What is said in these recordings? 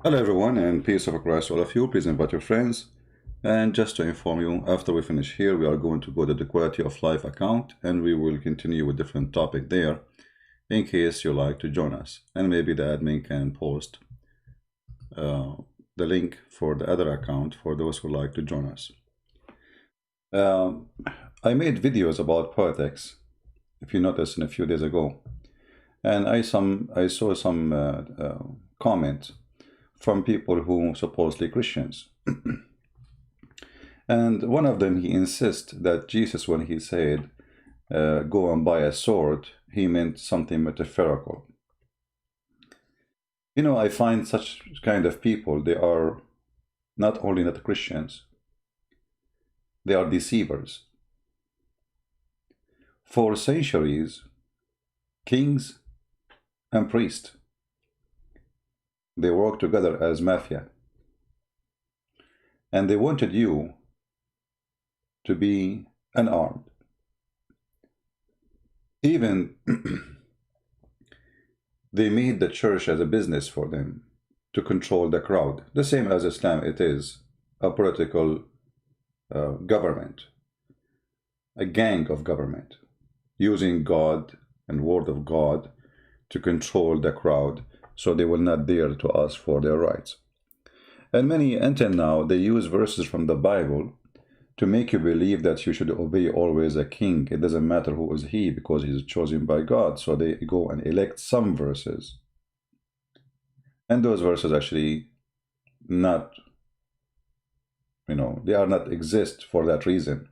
Hello everyone and peace of Christ to all of you. Please invite your friends. And just to inform you, after we finish here, we are going to go to the quality of life account and we will continue with different topic there in case you like to join us. And maybe the admin can post uh, the link for the other account for those who like to join us. Um, I made videos about politics, if you noticed, a few days ago. And I saw some comment from people who supposedly Christians. And one of them, he insists that Jesus, when he said, go and buy a sword, he meant something metaphorical. You know, I find such kind of people, they are not only not Christians, they are deceivers. For centuries, kings and priests, they worked together as mafia. And they wanted you to be unarmed. Even they made the church as a business for them to control the crowd. The same as Islam, it is a political government, a gang of government, using God and word of God to control the crowd so they will not dare to ask for their rights. And many, until now, they use verses from the Bible to make you believe that you should obey always a king. It doesn't matter who is he, because he's chosen by God. So they go and elect some verses. And those verses actually not, they are not exist for that reason.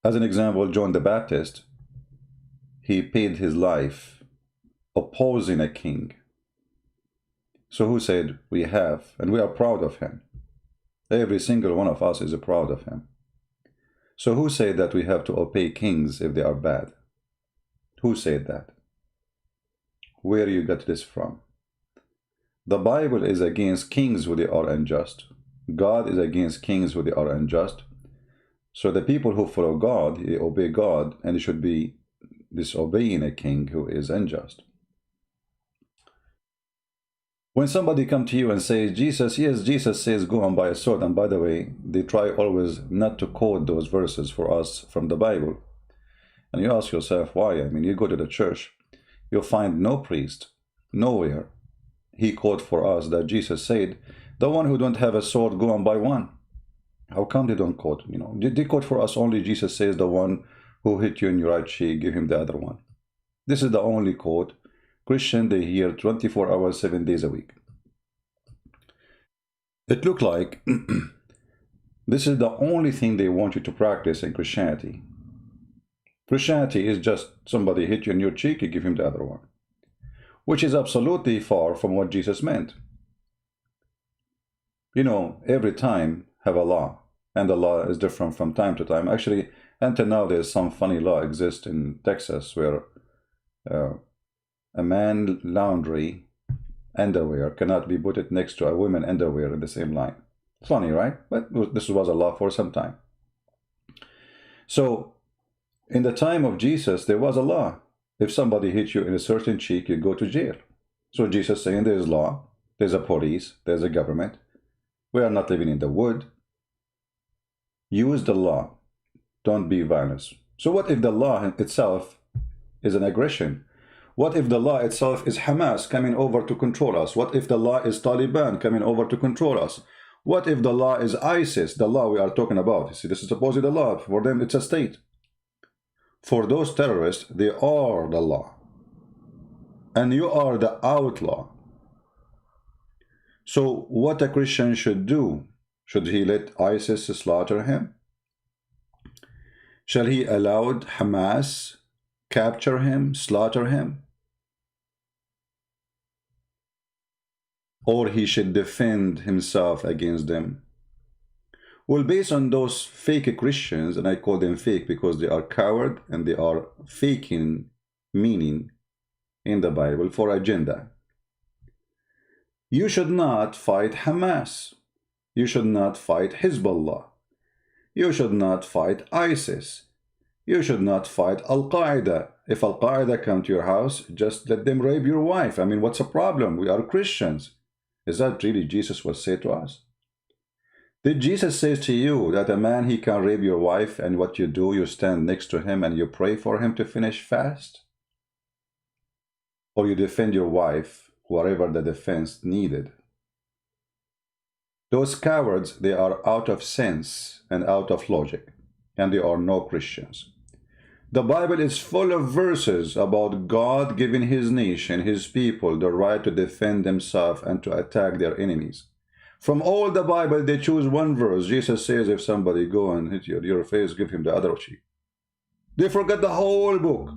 As an example, John the Baptist, he paid his life opposing a king. So who said we have, and we are proud of him. Every single one of us is proud of him. So who said that we have to obey kings if they are bad? Who said that? Where you got this from? The Bible is against kings who they are unjust. God is against kings who they are unjust. So the people who follow God, they obey God, and they should be disobeying a king who is unjust. When somebody come to you and says, Jesus, yes, Jesus says, go and buy a sword. And by the way, they try always not to quote those verses for us from the Bible. And you ask yourself, why? I mean, you go to the church, you'll find no priest, nowhere. He quote for us that Jesus said, the one who don't have a sword, go and buy one. How come they don't quote? They quote for us only Jesus says, the one who hit you in your right cheek, give him the other one. This is the only quote Christian they hear 24 hours, 7 days a week. It looked like this is the only thing they want you to practice in Christianity. Christianity is just somebody hit you in your cheek, you give him the other one, which is absolutely far from what Jesus meant. Every time have a law, and the law is different from time to time. Actually, until now, there's some funny law exists in Texas where a man laundry underwear cannot be put next to a woman underwear in the same line. Funny, right? But this was a law for some time. So in the time of Jesus, there was a law. If somebody hits you in a certain cheek, you go to jail. So Jesus saying there's law, there's a police, there's a government. We are not living in the wood. Use the law. Don't be violent. So what if the law itself is an aggression? What if the law itself is Hamas coming over to control us? What if the law is Taliban coming over to control us? What if the law is ISIS, the law we are talking about? You see, this is supposedly the law. For them, it's a state. For those terrorists, they are the law. And you are the outlaw. So what a Christian should do? Should he let ISIS slaughter him? Shall he allow Hamas capture him, slaughter him? Or he should defend himself against them? Well, based on those fake Christians, and I call them fake because they are coward and they are faking meaning in the Bible for agenda. You should not fight Hamas. You should not fight Hezbollah. You should not fight ISIS. You should not fight Al-Qaeda. If Al-Qaeda come to your house, just let them rape your wife. I mean, what's the problem? We are Christians. Is that really Jesus was said to us? Did Jesus say to you that a man, he can rape your wife, and what you do, you stand next to him and you pray for him to finish fast? Or you defend your wife, whatever the defense needed? Those cowards, they are out of sense and out of logic, and they are no Christians. The Bible is full of verses about God giving his nation, his people, the right to defend themselves and to attack their enemies. From all the Bible, they choose one verse. Jesus says, if somebody go and hit you on your face, give him the other cheek. They forget the whole book.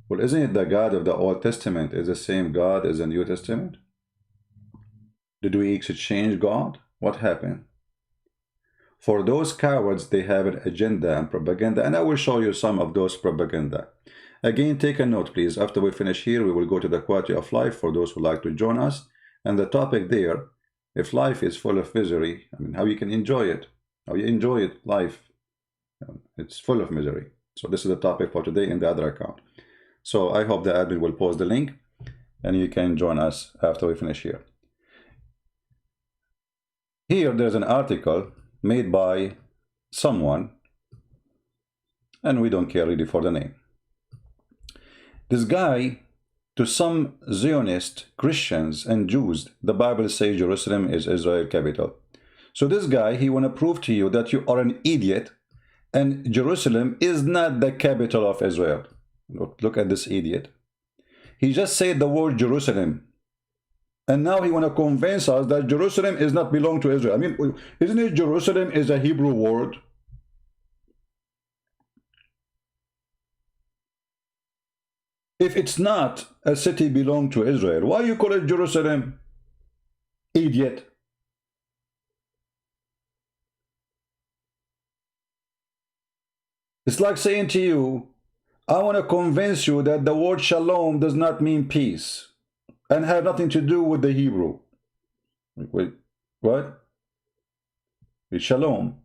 Well, isn't it the God of the Old Testament is the same God as the New Testament? Did we exchange God? What happened? For those cowards, they have an agenda and propaganda, and I will show you some of those propaganda. Again, take a note, please. After we finish here, we will go to the quality of life for those who like to join us. And the topic there, if life is full of misery, I mean, how you can enjoy it. How you enjoy it, life. It's full of misery. So this is the topic for today in the other account. So I hope the admin will post the link, and you can join us after we finish here. Here, there's an article made by someone, and we don't care really for the name. This guy, to some Zionist Christians and Jews, the Bible says Jerusalem is Israel capital. So this guy, he want to prove to you that you are an idiot and Jerusalem is not the capital of Israel. Look at this idiot. He just said the word Jerusalem. And now he want to convince us that Jerusalem is not belong to Israel. I mean, isn't it Jerusalem is a Hebrew word? If it's not a city belong to Israel, why you call it Jerusalem? Idiot. It's like saying to you, I want to convince you that the word shalom does not mean peace and have nothing to do with the Hebrew. Wait, what? It's shalom.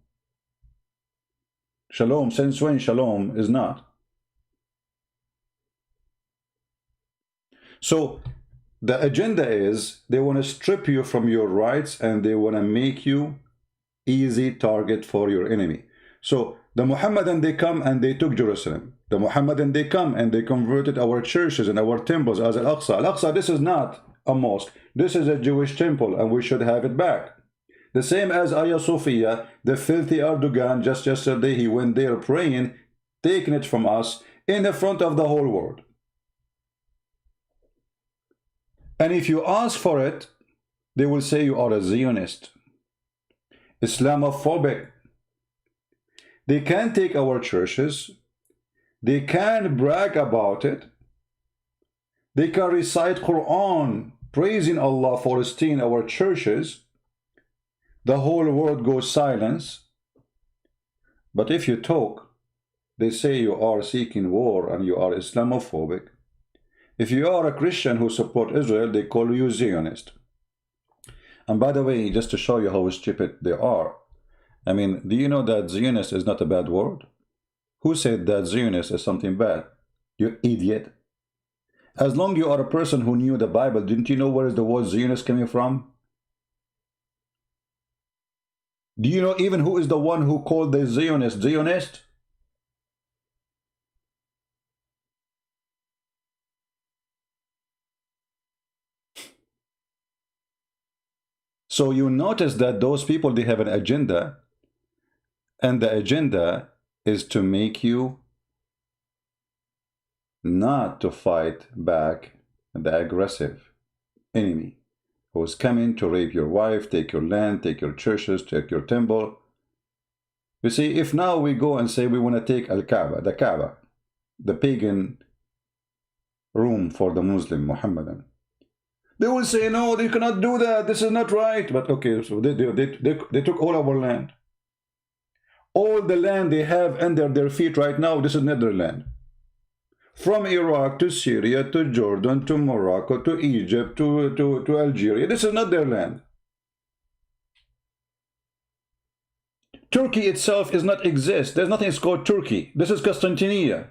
Shalom, since when shalom is not? So the agenda is they want to strip you from your rights and they want to make you easy target for your enemy. So the Muhammadan, they come and they took Jerusalem. The Muhammadan, they come and they converted our churches and our temples as Al-Aqsa. Al-Aqsa, this is not a mosque. This is a Jewish temple and we should have it back. The same as Hagia Sophia, the filthy Erdogan, just yesterday he went there praying, taking it from us in the front of the whole world. And if you ask for it, they will say you are a Zionist, Islamophobic. They can take our churches. They can brag about it. They can recite Quran, praising Allah for staying our churches. The whole world goes silence. But if you talk, they say you are seeking war and you are Islamophobic. If you are a Christian who support Israel, they call you Zionist. And by the way, just to show you how stupid they are, I mean, do you know that Zionist is not a bad word? Who said that Zionist is something bad? You idiot. As long as you are a person who knew the Bible, didn't you know where is the word Zionist coming from? Do you know even who is the one who called the Zionist Zionist? So you notice that those people, they have an agenda, and the agenda is to make you not to fight back the aggressive enemy who is coming to rape your wife, take your land, take your churches, take your temple. You see, if now we go and say we want to take Al-Kaaba, the Kaaba, the pagan room for the Muslim Muhammadan, they will say, no, they cannot do that. This is not right. But okay, so they took all our land. All the land they have under their feet right now, this is not their land. From Iraq to Syria to Jordan to Morocco to Egypt to Algeria, this is not their land. Turkey itself is not exist. There's nothing called Turkey. This is Constantinople.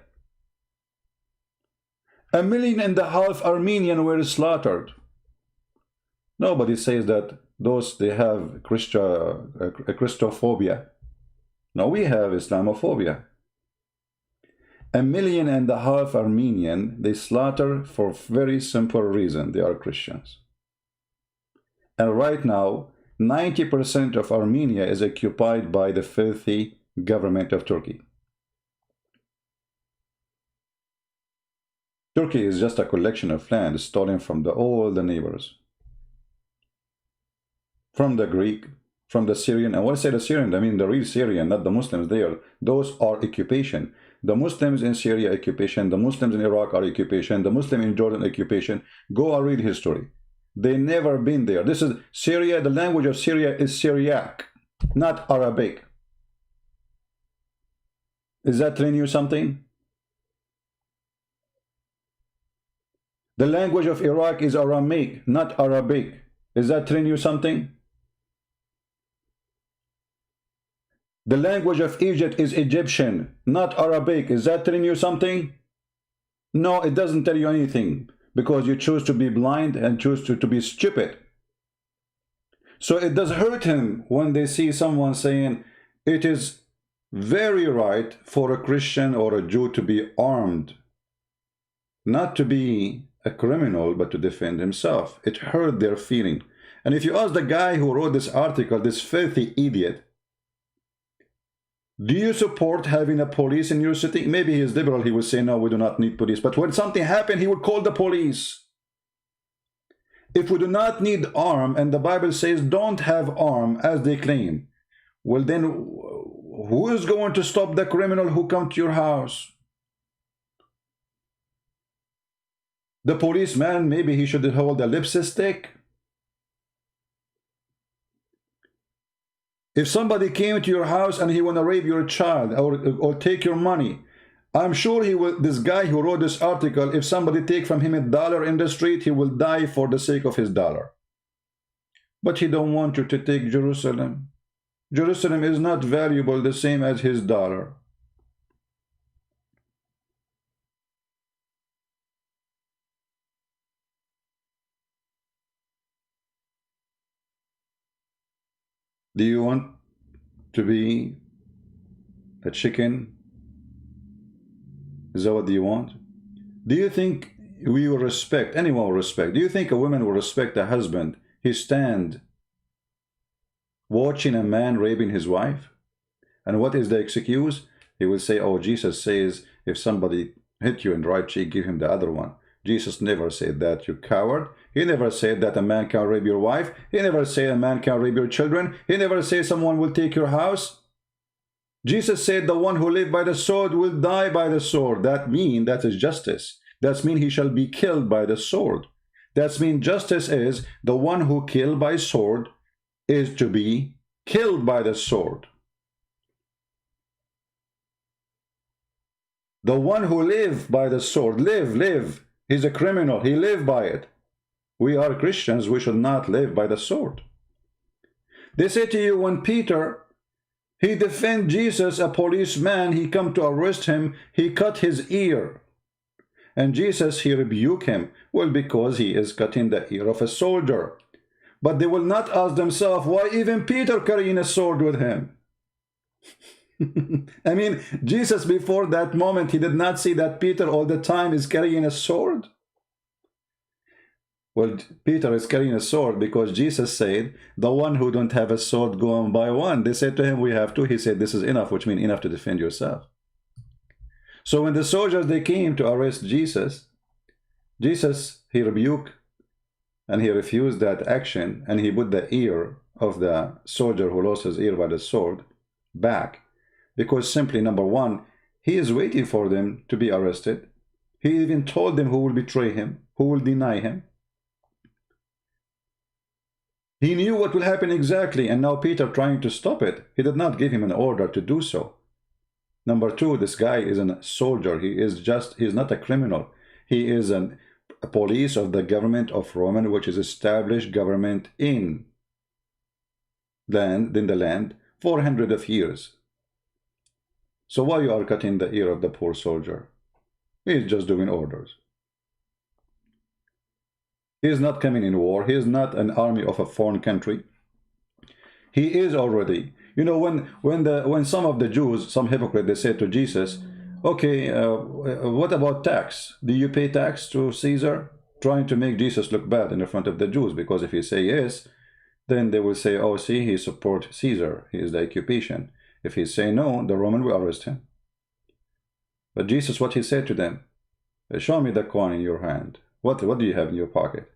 1.5 million Armenians were slaughtered. Nobody says that those they have Christophobia. No, we have Islamophobia. 1.5 million Armenian they slaughter for very simple reason. They are Christians. And right now, 90% of Armenia is occupied by the filthy government of Turkey. Turkey is just a collection of land stolen from all the neighbors. From the Greek, from the Syrian, and when I say the Syrian, I mean the real Syrian, not the Muslims there. Those are occupation. The Muslims in Syria, occupation. The Muslims in Iraq are occupation. The Muslim in Jordan, occupation. Go and read history. They never been there. This is Syria. The language of Syria is Syriac, not Arabic. Is that telling you something? The language of Iraq is Aramaic, not Arabic. Is that telling you something? The language of Egypt is Egyptian, not Arabic. Is that telling you something? No, it doesn't tell you anything, because you choose to be blind and choose to be stupid. So it does hurt him when they see someone saying it is very right for a Christian or a Jew to be armed, not to be a criminal, but to defend himself. It hurt their feeling. And if you ask the guy who wrote this article, this filthy idiot, do you support having a police in your city? Maybe he is liberal, he would say, no, we do not need police. But when something happened, he would call the police. If we do not need arm, and the Bible says don't have arm as they claim, well then, who is going to stop the criminal who come to your house? The policeman, maybe he should hold a lipstick stick. If somebody came to your house and he want to rape your child or take your money, I'm sure he will. This guy who wrote this article, if somebody take from him $1 in the street, he will die for the sake of his dollar. But he don't want you to take Jerusalem. Jerusalem is not valuable the same as his dollar. Do you want to be a chicken? Is that what you want? Do you think we will respect, anyone will respect, do you think a woman will respect a husband? He stand watching a man raping his wife? And what is the excuse? He will say, oh, Jesus says if somebody hit you in the right cheek, give him the other one. Jesus never said that, you coward. He never said that a man can rape your wife. He never said a man can rape your children. He never said someone will take your house. Jesus said the one who lives by the sword will die by the sword. That means that is justice. That means he shall be killed by the sword. That means justice is the one who killed by sword is to be killed by the sword. The one who live by the sword, live. He's a criminal. He lived by it. We are Christians. We should not live by the sword. They say to you, when Peter, he defend Jesus, a policeman, he come to arrest him, he cut his ear. And Jesus, he rebuke him. Well, because he is cutting the ear of a soldier. But they will not ask themselves, why even Peter carrying a sword with him? I mean, Jesus before that moment, he did not see that Peter all the time is carrying a sword. Well, Peter is carrying a sword because Jesus said, the one who don't have a sword, go and buy one. They said to him, we have two. He said, this is enough, which means enough to defend yourself. So when the soldiers, they came to arrest Jesus, he rebuked and he refused that action, and he put the ear of the soldier who lost his ear by the sword back. Because simply, number one, he is waiting for them to be arrested. He even told them who will betray him, who will deny him. He knew what will happen exactly, and now Peter trying to stop it. He did not give him an order to do so. Number two, this guy is a soldier. He is not a criminal. He is a police of the government of Roman, which is established government in the land 400 of years. So why you are cutting the ear of the poor soldier? He's just doing orders. He is not coming in war. He is not an army of a foreign country. He is already. You know, when some of the Jews, some hypocrites, they said to Jesus, okay, what about tax? Do you pay tax to Caesar? Trying to make Jesus look bad in the front of the Jews, because if he say yes, then they will say, oh, see, he support Caesar. He is the occupation. If he say no, the Roman will arrest him. But Jesus, what he said to them, show me the coin in your hand. What do you have in your pocket?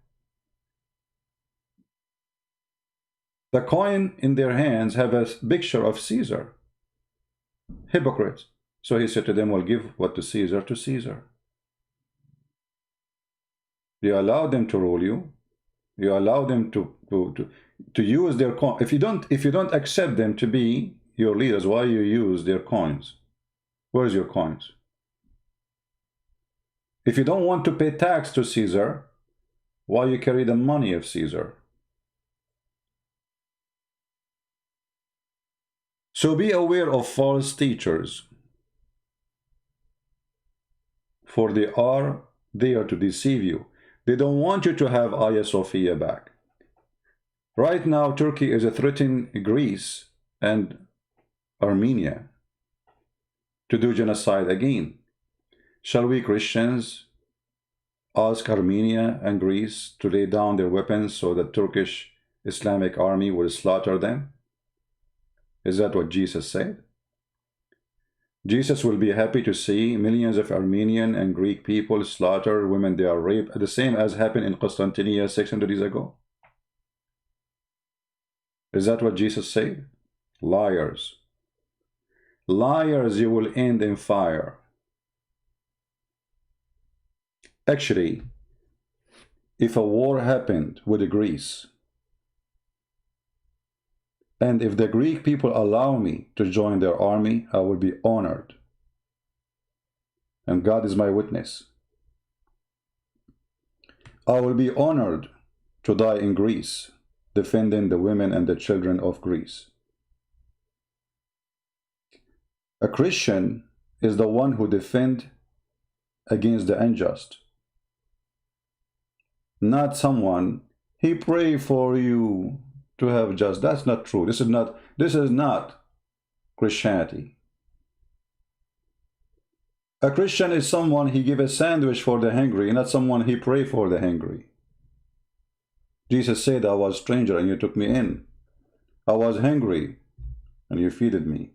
The coin in their hands have a picture of Caesar. Hypocrites. So he said to them, well, give what to Caesar to Caesar. You allow them to rule you. You allow them to use their coin. If you don't accept them to be your leaders, why you use their coins? Where's your coins? If you don't want to pay tax to Caesar, why you carry the money of Caesar? So be aware of false teachers, for they are there to deceive you. They don't want you to have Hagia Sophia back. Right now, Turkey is threatening Greece and Armenia to do genocide again. Shall we Christians ask Armenia and Greece to lay down their weapons so the Turkish Islamic army will slaughter them? Is that what Jesus said? Jesus will be happy to see millions of Armenian and Greek people slaughter women they are raped, the same as happened in Constantinople 600 years ago. Is that what Jesus said? Liars. Liars, you will end in fire. Actually, if a war happened with Greece, and if the Greek people allow me to join their army, I will be honored. And God is my witness. I will be honored to die in Greece, defending the women and the children of Greece. A Christian is the one who defends against the unjust. Not someone, he pray for you to have just. That's not true. This is not Christianity. A Christian is someone he give a sandwich for the hungry, not someone he pray for the hungry. Jesus said, I was a stranger and you took me in. I was hungry and you feeded me.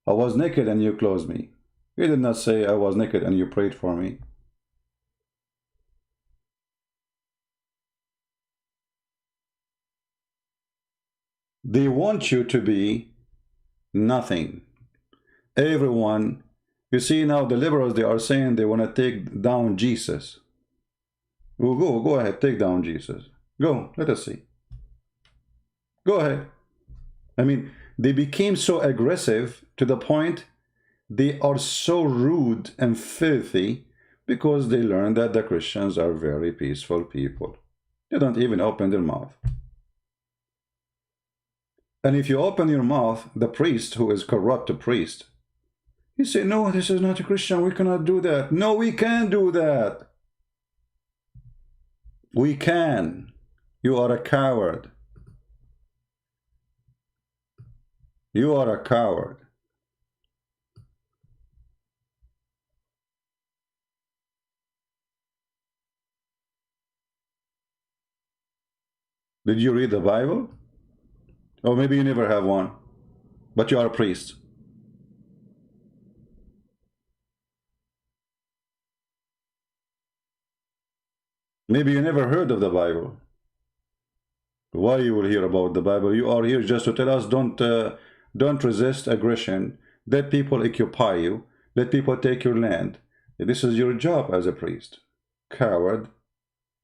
I was naked and you clothed me. He did not say, I was naked and you prayed for me. They want you to be nothing. Everyone, you see now the liberals, they are saying they want to take down Jesus. Well, go ahead, take down Jesus. Go, let us see. Go ahead. I mean, they became so aggressive to the point they are so rude and filthy because they learned that the Christians are very peaceful people. They don't even open their mouth. And if you open your mouth, the priest, who is corrupt priest, he say, no, this is not a Christian, we cannot do that. No, we can do that. We can. You are a coward. You are a coward. Did you read the Bible? Or maybe you never have one, but you are a priest. Maybe you never heard of the Bible. Why you will hear about the Bible? You are here just to tell us don't resist aggression. Let people occupy you. Let people take your land. This is your job as a priest. Coward,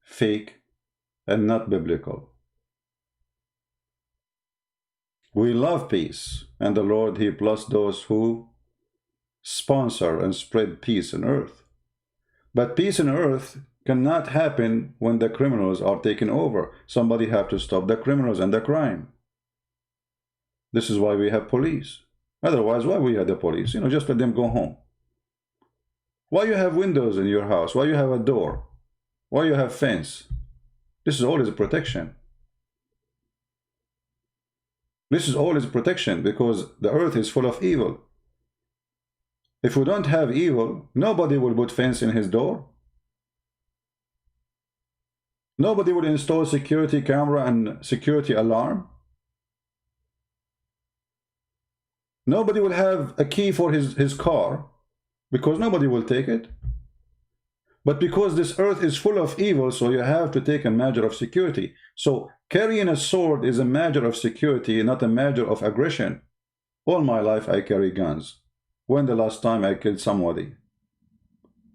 fake, and not biblical. We love peace, and the Lord, He blessed those who sponsor and spread peace on earth. But peace on earth cannot happen when the criminals are taken over. Somebody have to stop the criminals and the crime. This is why we have police. Otherwise, why we have the police? You know, just let them go home. Why you have windows in your house? Why you have a door? Why you have fence? This is always a protection. This is always protection because the earth is full of evil. If we don't have evil, nobody will put fence in his door. Nobody will install security camera and security alarm. Nobody will have a key for his car because nobody will take it. But because this earth is full of evil, so you have to take a measure of security. So carrying a sword is a measure of security, not a measure of aggression. All my life I carry guns. When the last time I killed somebody?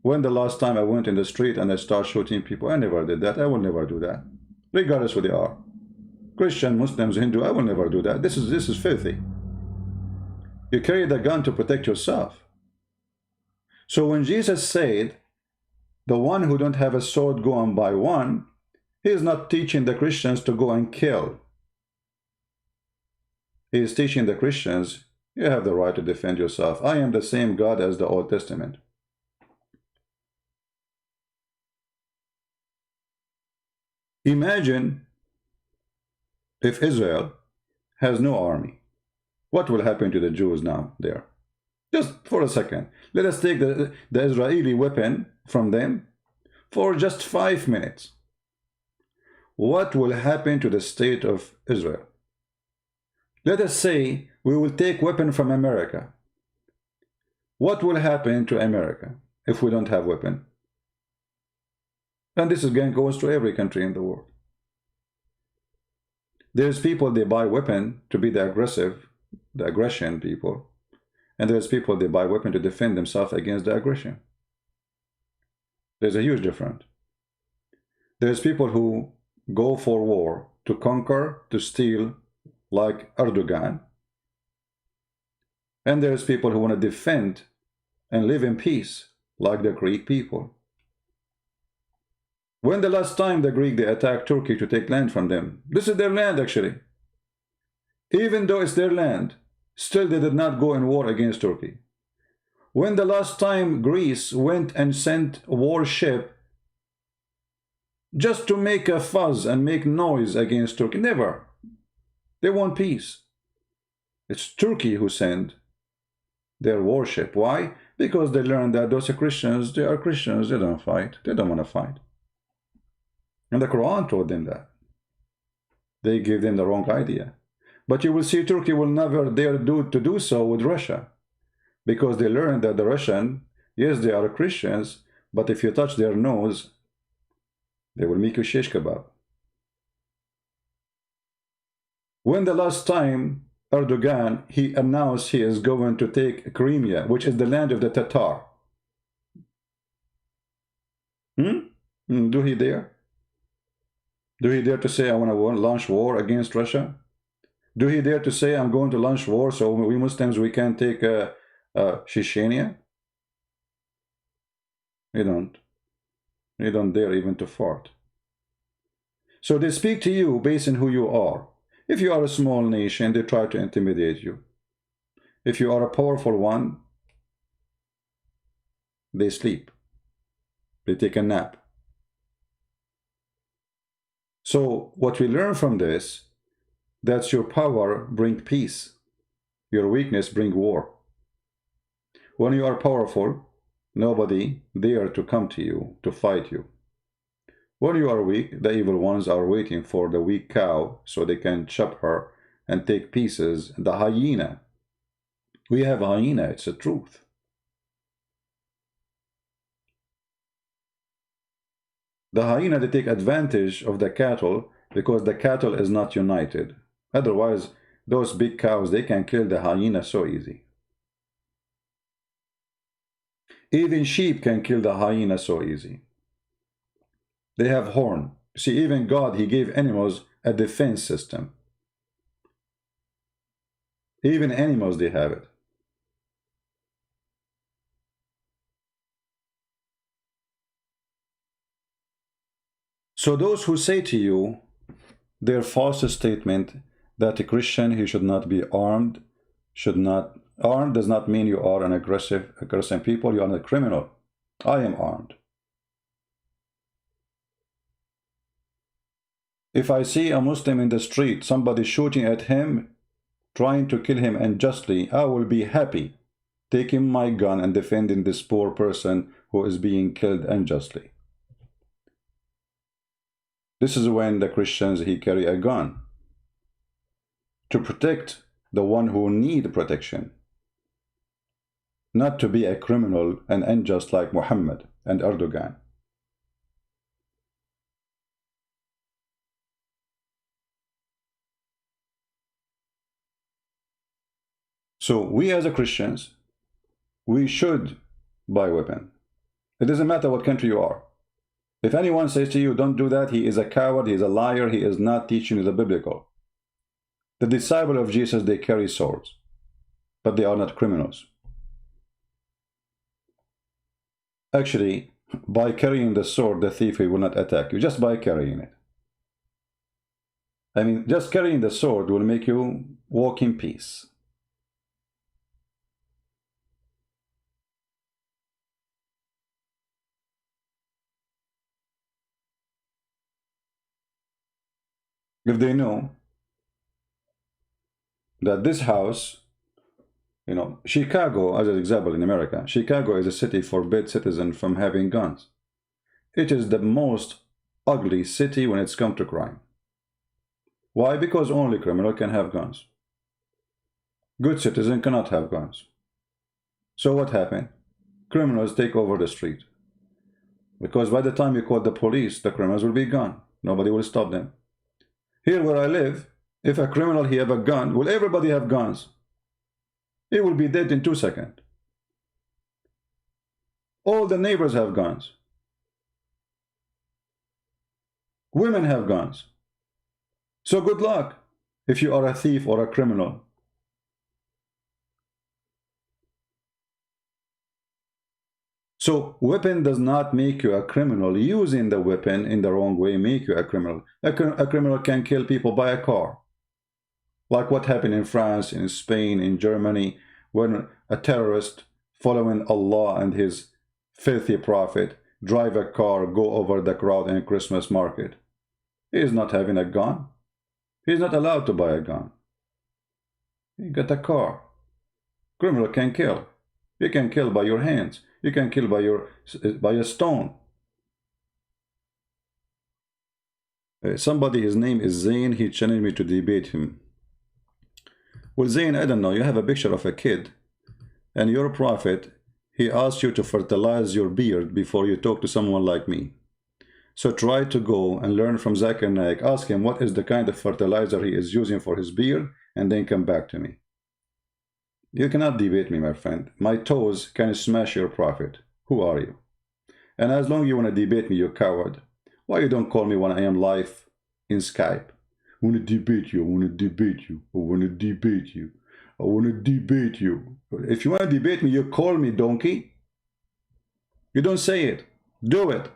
When the last time I went in the street and I start shooting people? I never did that. I will never do that. Regardless who they are. Christian, Muslims, Hindu, I will never do that. This is filthy. You carry the gun to protect yourself. So when Jesus said, the one who don't have a sword go and buy one, he is not teaching the Christians to go and kill. He is teaching the Christians, you have the right to defend yourself. I am the same God as the Old Testament. Imagine if Israel has no army. What will happen to the Jews now there? Just for a second. Let us take the Israeli weapon from them for just 5 minutes. What will happen to the state of Israel? Let us say we will take weapon from America. What will happen to America if we don't have weapon? And this again goes to every country in the world. There's people, they buy weapon to be the aggression people. And there's people, they buy weapon to defend themselves against the aggression. There's a huge difference. There's people who go for war to conquer, to steal, like Erdogan. And there's people who want to defend and live in peace, like the Greek people. When the last time the Greek, they attacked Turkey to take land from them? This is their land, actually. Even though it's their land, still they did not go in war against Turkey. When the last time Greece went and sent a warship just to make a fuss and make noise against Turkey? Never. They want peace. It's Turkey who sent their warship. Why? Because they learned that those are Christians, they don't fight. They don't want to fight. And the Quran told them that. They gave them the wrong idea. But you will see Turkey will never dare to do so with Russia. Because they learned that the Russian, yes, they are Christians, but if you touch their nose, they will make you shish kebab. When the last time Erdogan, he announced he is going to take Crimea, which is the land of the Tatar. Do he dare? Do he dare to say, I want to launch war against Russia? Do he dare to say, I'm going to launch war so we Muslims, we can take Chechnya? You don't. You don't dare even to fart. So they speak to you based on who you are. If you are a small nation, they try to intimidate you. If you are a powerful one, they sleep. They take a nap. So what we learn from this, that's your power bring peace. Your weakness bring war. When you are powerful, nobody dare to come to you to fight you. When you are weak, the evil ones are waiting for the weak cow so they can chop her and take pieces. The hyena. We have a hyena, it's a truth. The hyena, they take advantage of the cattle because the cattle is not united. Otherwise, those big cows, they can kill the hyena so easy. Even sheep can kill the hyena so easy. They have horn. See, even God, he gave animals a defense system. Even animals, they have it. So those who say to you their false statement, that a Christian, he should not be armed, armed does not mean you are an aggressive people, you are a criminal. I am armed. If I see a Muslim in the street, somebody shooting at him, trying to kill him unjustly, I will be happy taking my gun and defending this poor person who is being killed unjustly. This is when the Christians, he carry a gun to protect the one who need protection, not to be a criminal and unjust like Muhammad and Erdogan. So we as a Christians, we should buy weapon. It doesn't matter what country you are. If anyone says to you, don't do that, he is a coward, he is a liar, he is not teaching you the biblical. The disciples of Jesus, they carry swords, but they are not criminals. Actually, by carrying the sword, the thief, he will not attack you, just by carrying it. I mean, just carrying the sword will make you walk in peace. If they know that this house, you know, Chicago, as an example in America, Chicago is a city forbids citizens from having guns. It is the most ugly city when it's come to crime. Why? Because only criminal can have guns. Good citizen cannot have guns. So what happened? Criminals take over the street. Because by the time you call the police, the criminals will be gone. Nobody will stop them. Here where I live, if a criminal he have a gun, will everybody have guns? He will be dead in 2 seconds. All the neighbors have guns. Women have guns. So good luck if you are a thief or a criminal. So weapon does not make you a criminal. Using the weapon in the wrong way make you a criminal. A criminal can kill people by a car. Like what happened in France, in Spain, in Germany, when a terrorist following Allah and his filthy prophet drive a car, go over the crowd in a Christmas market. He is not having a gun. He is not allowed to buy a gun. He got a car. Criminal can kill. You can kill by your hands. You can kill by a stone. Somebody, his name is Zayn, he challenged me to debate him. Well, Zayn, I don't know, you have a picture of a kid, and your prophet, he asked you to fertilize your beard before you talk to someone like me. So try to go and learn from Zakir Naik. Ask him what is the kind of fertilizer he is using for his beard, and then come back to me. You cannot debate me, my friend. My toes can smash your prophet. Who are you? And as long as you want to debate me, you coward, why you don't call me when I am live in Skype? I want to debate you, I want to debate you, I want to debate you, I want to debate you. If you want to debate me, you call me, donkey. You don't say it. Do it.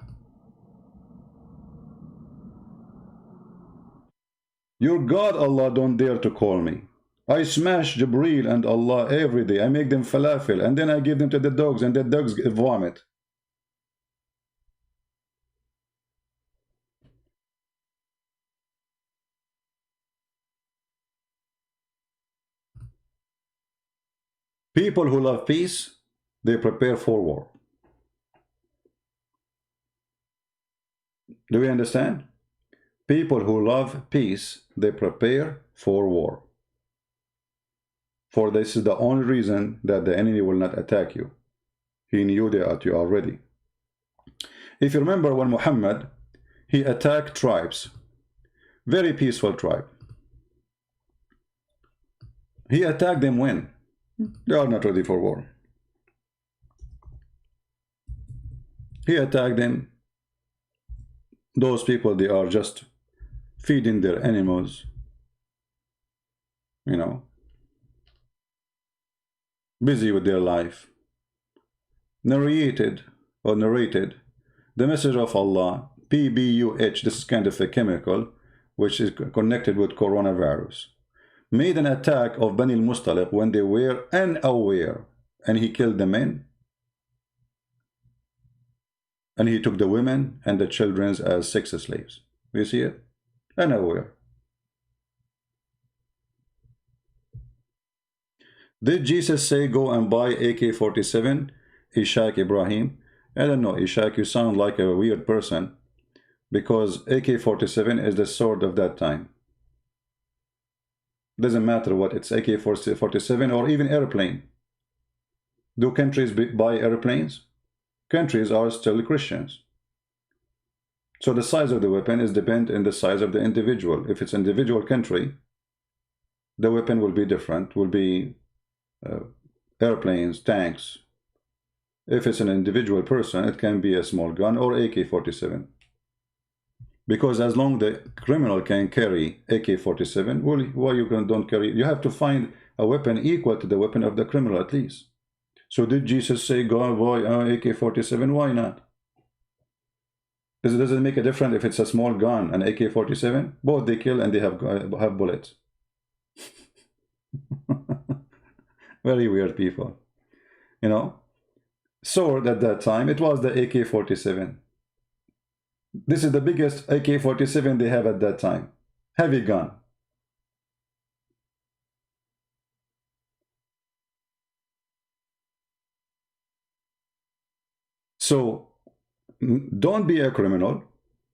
Your God, Allah, don't dare to call me. I smash Jibreel and Allah every day. I make them falafel, and then I give them to the dogs, and the dogs vomit. People who love peace, they prepare for war. Do we understand? People who love peace, they prepare for war. For this is the only reason that the enemy will not attack you. He knew that you already. If you remember when Muhammad, he attacked tribes, very peaceful tribe. He attacked them when? They are not ready for war. He attacked them. Those people, they are just feeding their animals, you know, busy with their life. Narrated the message of Allah, PBUH, this is kind of a chemical which is connected with coronavirus. made an attack of Bani al-Mustaliq when they were unaware, and he killed the men, and he took the women and the children as sex slaves. You see it? Unaware. Did Jesus say go and buy AK-47? Ishaq Ibrahim. I don't know, Ishaq, you sound like a weird person, because AK-47 is the sword of that time. Doesn't matter what it's, AK-47 or even airplane. Do countries buy airplanes? Countries are still Christians. So the size of the weapon is dependent on the size of the individual. If it's an individual country, the weapon will be different, will be airplanes, tanks. If it's an individual person, it can be a small gun or AK-47. Because as long the criminal can carry AK-47, well, why you don't carry? You have to find a weapon equal to the weapon of the criminal at least. So did Jesus say go and buy AK-47? Why not? Does it make a difference if it's a small gun, an AK-47? Both they kill and they have bullets. Very weird people, you know. Sword at that time, it was the AK-47. This is the biggest AK-47 they have at that time. Heavy gun. So don't be a criminal.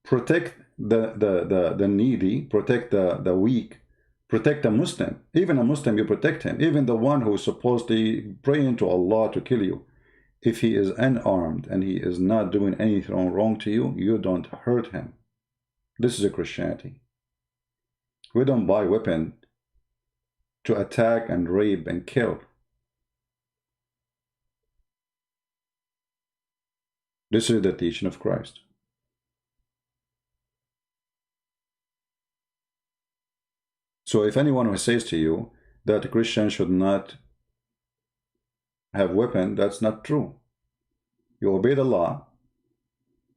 Protect the needy, protect the weak, protect a Muslim. Even a Muslim, you protect him. Even the one who is supposedly praying to Allah to kill you. If he is unarmed and he is not doing anything wrong to you, you don't hurt him. This is a Christianity. We don't buy weapon to attack and rape and kill. This is the teaching of Christ. So if anyone who says to you that Christians should not have weapon, that's not true. You obey the law.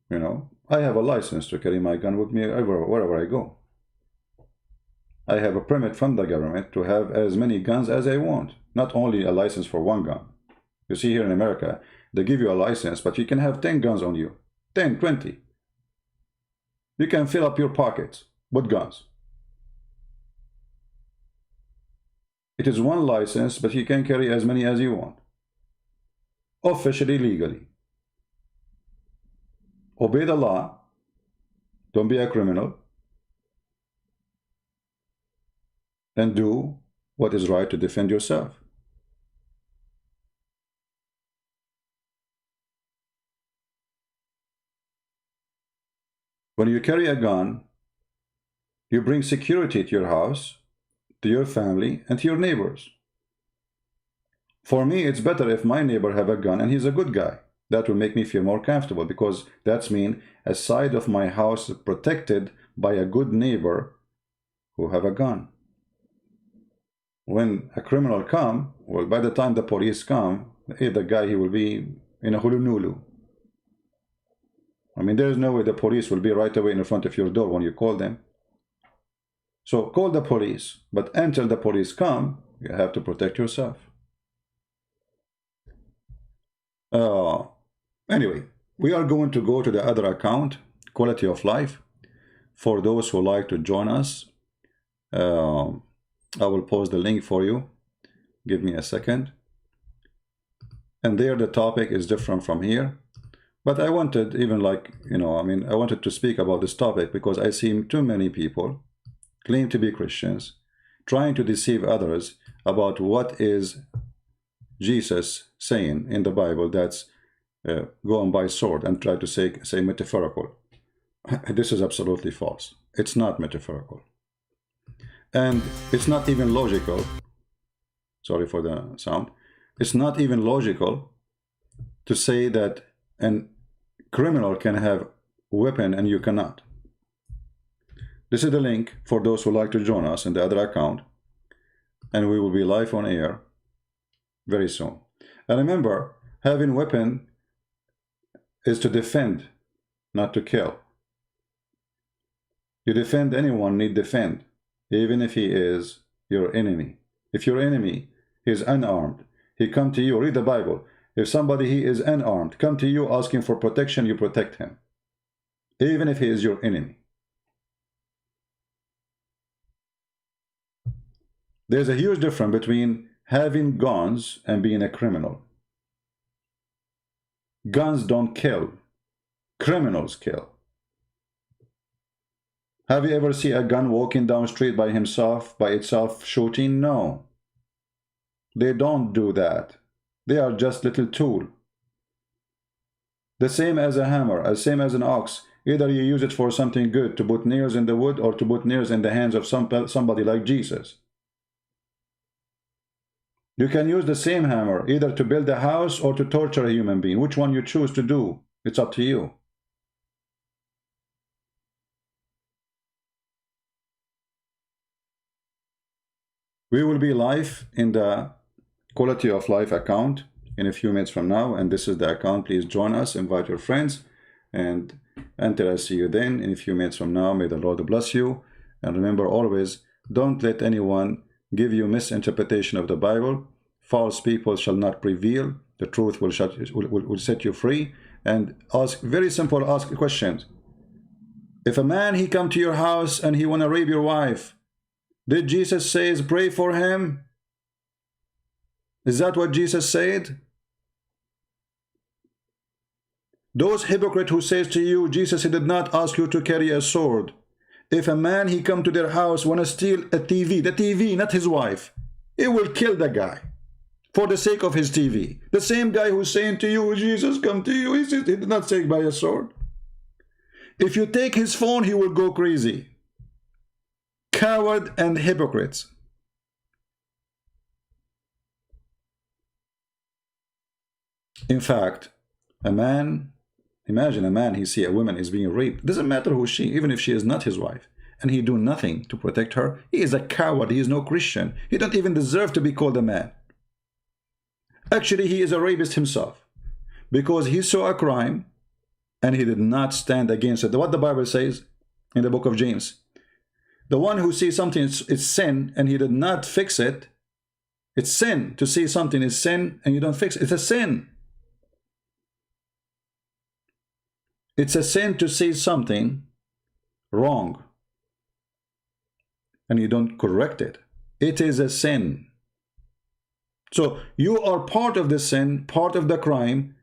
You know, I have a license to carry my gun with me wherever I go. I have a permit from the government to have as many guns as I want, not only a license for one gun. You see, here in America, they give you a license, but you can have 10 guns on you, 10, 20. You can fill up your pockets with guns. It is one license, but you can carry as many as you want. Officially, legally. Obey the law. Don't be a criminal. And do what is right to defend yourself. When you carry a gun, you bring security to your house, to your family, and to your neighbors. For me, it's better if my neighbor have a gun and he's a good guy. That will make me feel more comfortable, because that's mean a side of my house is protected by a good neighbor who have a gun. When a criminal come, well, by the time the police come, the guy, he will be in a hulunulu. I mean, there is no way the police will be right away in front of your door when you call them. So call the police, but until the police come, you have to protect yourself. Anyway, we are going to go to the other account, Quality of Life. For those who like to join us, I will post the link for you. Give me a second. And there the topic is different from here. But I wanted, even like, you know, I mean, I wanted to speak about this topic because I see too many people claim to be Christians, trying to deceive others about what is Jesus saying in the Bible, that's go and buy sword, and try to say metaphorical. This is absolutely false. It's not metaphorical. And it's not even logical. Sorry for the sound. It's not even logical to say that a criminal can have a weapon and you cannot. This is the link for those who like to join us in the other account, and we will be live on air very soon. And remember, having weapon is to defend, not to kill. You defend anyone, need defend, even if he is your enemy. If your enemy is unarmed, he come to you, read the Bible. If somebody he is unarmed, come to you asking for protection, you protect him. Even if he is your enemy. There's a huge difference between having guns and being a criminal. Guns don't kill. Criminals kill. Have you ever seen a gun walking down the street by itself shooting? No. They don't do that. They are just little tool. The same as a hammer, the same as an ox. Either you use it for something good, to put nails in the wood, or to put nails in the hands of somebody like Jesus. You can use the same hammer either to build a house or to torture a human being. Which one you choose to do, it's up to you. We will be live in the quality of life account in a few minutes from now, and this is the account. Please join us, invite your friends, and until I see you then in a few minutes from now, may the Lord bless you. And remember always, don't let anyone give you misinterpretation of the Bible. False people shall not prevail. The truth will set you free. And ask very simple, ask questions. If a man he come to your house and he want to rape your wife, did Jesus say pray for him? Is that what Jesus said? Those hypocrites who says to you, Jesus, he did not ask you to carry a sword. If a man he come to their house want to steal a TV, the TV, not his wife, he will kill the guy for the sake of his TV. The same guy who's saying to you, Jesus come to you, he did not say by a sword. If you take his phone, he will go crazy. Coward and hypocrites. In fact, a man, imagine a man, he see a woman is being raped. Doesn't matter who she, even if she is not his wife, and he do nothing to protect her. He is a coward. He is no Christian. He don't even deserve to be called a man. Actually, he is a rapist himself, because he saw a crime and he did not stand against it. What the Bible says in the book of James, the one who sees something is sin and he did not fix it. It's sin. To see something is sin and you don't fix it. It's a sin. It's a sin to see something wrong and you don't correct it. It is a sin. So you are part of the sin, part of the crime,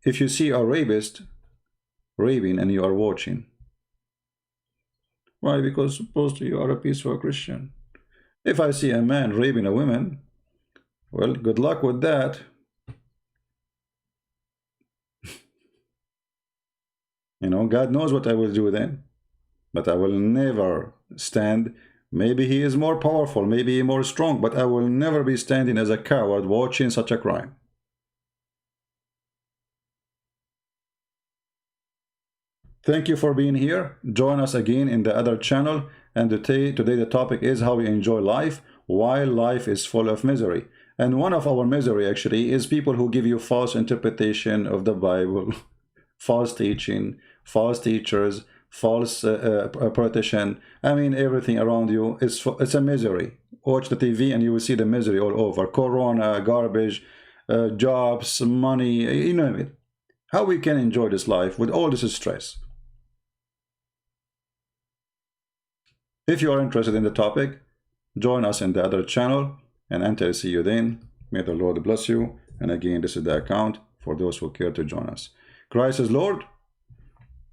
if you see a rapist raping and you are watching. Why? Because supposedly you are a peaceful Christian. If I see a man raping a woman, well, good luck with that. You know, God knows what I will do then. But I will never stand. Maybe he is more powerful, maybe he is more strong, but I will never be standing as a coward watching such a crime. Thank you for being here. Join us again in the other channel. And today the topic is how we enjoy life while life is full of misery. And one of our misery actually is people who give you false interpretation of the Bible, false teaching, false teachers, false politician. I mean, everything around you is it's a misery. Watch the TV and you will see the misery all over. Corona, garbage, jobs, money, you know it. How we can enjoy this life with all this stress? If you are interested in the topic, join us in the other channel. And until I see you then, may the Lord bless you. And again, this is the account for those who care to join us. Christ is Lord,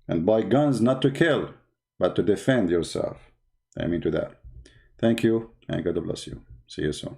and buy guns not to kill, but to defend yourself. Amen to that. Thank you, and God bless you. See you soon.